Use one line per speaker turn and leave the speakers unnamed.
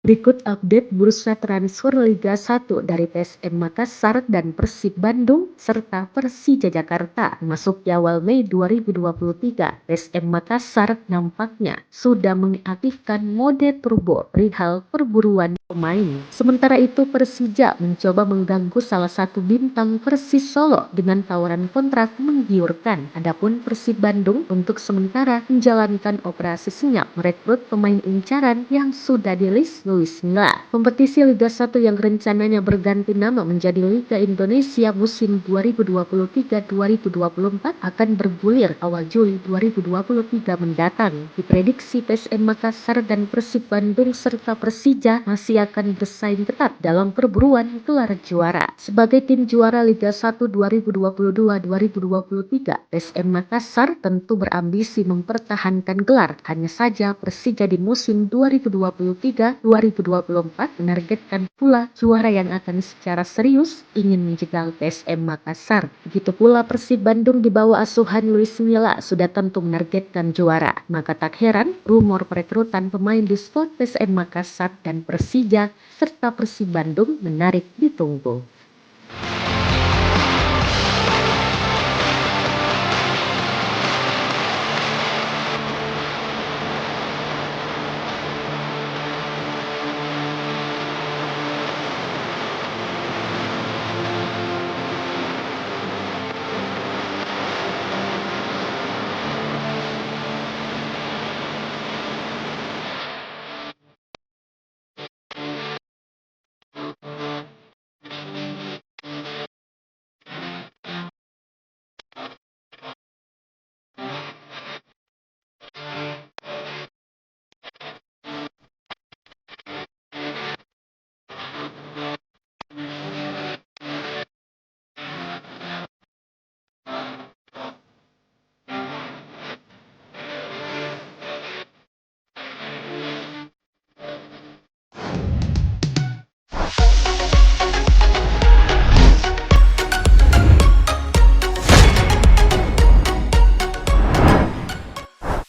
Berikut update bursa transfer Liga 1 dari PSM Makassar dan Persib Bandung serta Persija Jakarta memasuki awal Mei 2023. PSM Makassar nampaknya sudah mengaktifkan mode turbo perihal perburuan pemain. Sementara itu Persija mencoba mengganggu salah satu bintang Persis Solo dengan tawaran kontrak menggiurkan. Adapun Persib Bandung untuk sementara menjalankan operasi senyap merekrut pemain incaran yang sudah di-list Luis Milla. Kompetisi Liga 1 yang rencananya berganti nama menjadi Liga Indonesia musim 2023-2024 akan bergulir awal Juli 2023 mendatang. Diprediksi PSM Makassar dan Persib Bandung serta Persija masih akan bersaing ketat dalam perburuan gelar juara. Sebagai tim juara Liga 1 2022-2023, PSM Makassar tentu berambisi mempertahankan gelar. Hanya saja Persija di musim 2023-2024 menargetkan pula juara yang akan secara serius ingin menjegal PSM Makassar. Begitu pula Persib Bandung di bawah asuhan Luis Milla sudah tentu menargetkan juara. Maka tak heran rumor perekrutan pemain di squad PSM Makassar dan Persija serta Persib Bandung menarik ditunggu.